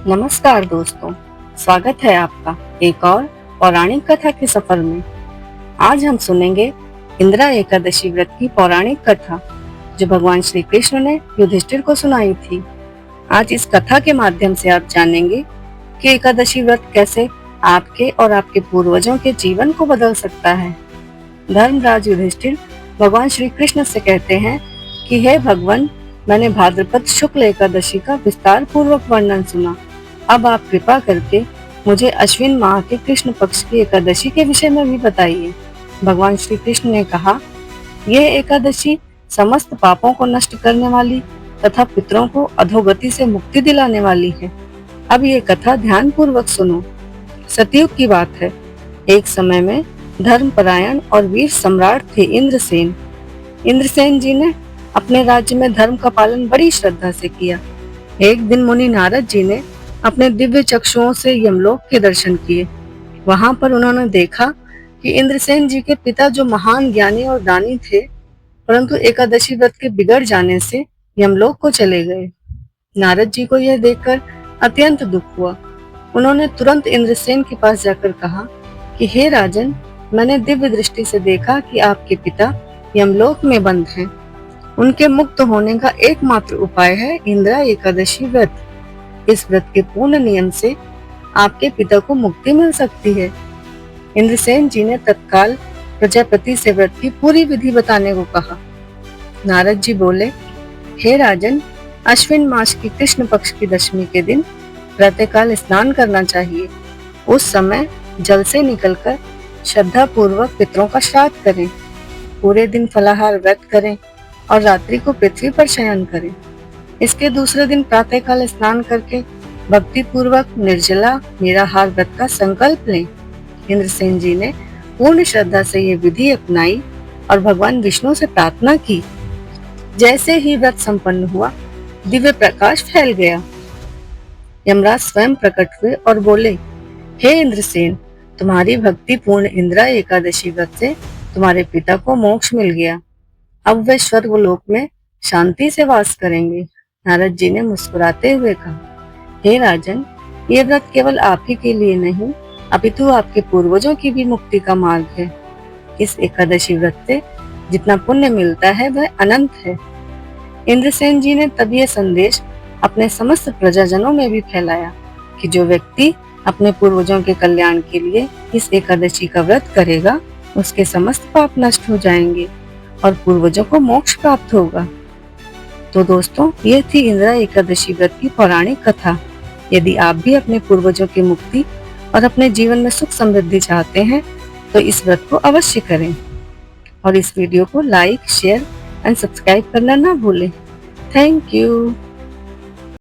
नमस्कार दोस्तों, स्वागत है आपका एक और पौराणिक कथा के सफर में। आज हम सुनेंगे इंदिरा एकादशी व्रत की पौराणिक कथा जो भगवान श्री कृष्ण ने युधिष्ठिर को सुनाई थी। आज इस कथा के माध्यम से आप जानेंगे कि एकादशी व्रत कैसे आपके और आपके पूर्वजों के जीवन को बदल सकता है। धर्मराज युधिष्ठिर भगवान श्री कृष्ण से कहते हैं कि हे भगवान, मैंने भाद्रपद शुक्ल एकादशी का विस्तार पूर्वक वर्णन सुना। अब आप कृपा करके मुझे अश्विन माह के कृष्ण पक्ष की एकादशी के विषय में भी बताइए। भगवान श्री कृष्ण ने कहा, यह एकादशी समस्त पापों को नष्ट करने वाली तथा पितरों को अधोगति से मुक्ति दिलाने वाली है। अब ये कथा ध्यान पूर्वक सुनो। सतयुग की बात है। एक समय में धर्मपरायण और वीर सम्राट थे इंद्रसेन। इंद्रसेन जी ने अपने राज्य में धर्म का पालन बड़ी श्रद्धा से किया। एक दिन मुनि नारद जी ने अपने दिव्य चक्षुओं से यमलोक के दर्शन किए। वहां पर उन्होंने देखा कि इंद्रसेन जी के पिता जो महान ज्ञानी और दानी थे, परंतु एकादशी व्रत के बिगड़ जाने से यमलोक को चले गए। नारद जी को यह देखकर अत्यंत दुख हुआ। उन्होंने तुरंत इंद्रसेन के पास जाकर कहा कि हे राजन, मैंने दिव्य दृष्टि से देखा कि आपके पिता यमलोक में बंद हैं। उनके मुक्त होने का एकमात्र उपाय है इंदिरा एकादशी व्रत। इस व्रत के पूर्ण नियम से आपके पिता को मुक्ति मिल सकती है। इंद्रसेन जी ने तत्काल प्रजापति से व्रत की पूरी विधि बताने को कहा। नारद जी बोले, हे राजन, अश्विन मास की कृष्ण पक्ष की दशमी के दिन प्रातःकाल स्नान करना चाहिए। उस समय जल से निकलकर श्रद्धा पूर्वक पितरों का श्राद्ध करें। पूरे दिन फलाहार व्रत करें और रात्रि को पृथ्वी पर शयन करें। इसके दूसरे दिन प्रातःकाल स्नान करके भक्ति पूर्वक निर्जला निराहार व्रत का संकल्प लें। इंद्रसेन जी ने पूर्ण श्रद्धा से ये विधि अपनाई और भगवान विष्णु से प्रार्थना की। जैसे ही व्रत संपन्न हुआ, दिव्य प्रकाश फैल गया। यमराज स्वयं प्रकट हुए और बोले, हे इंद्रसेन, तुम्हारी भक्ति पूर्ण इंदिरा एकादशी व्रत से तुम्हारे पिता को मोक्ष मिल गया। अब वे स्वर्गलोक में शांति से वास करेंगे। नारद जी ने मुस्कुराते हुए कहा, हे राजन, ये व्रत केवल आप ही के लिए नहीं, अपितु आपके पूर्वजों की भी मुक्ति का मार्ग है। इस एकादशी व्रत से जितना पुण्य मिलता है वह अनंत है। इंद्रसेन जी ने तब यह संदेश अपने समस्त प्रजाजनों में भी फैलाया कि जो व्यक्ति अपने पूर्वजों के कल्याण के लिए इस एकादशी का व्रत करेगा, उसके समस्त पाप नष्ट हो जाएंगे और पूर्वजों को मोक्ष प्राप्त होगा। तो दोस्तों, ये थी इंदिरा एकादशी व्रत की पौराणिक कथा। यदि आप भी अपने पूर्वजों की मुक्ति और अपने जीवन में सुख समृद्धि चाहते हैं तो इस व्रत को अवश्य करें और इस वीडियो को लाइक, शेयर एंड सब्सक्राइब करना ना भूलें। Thank you.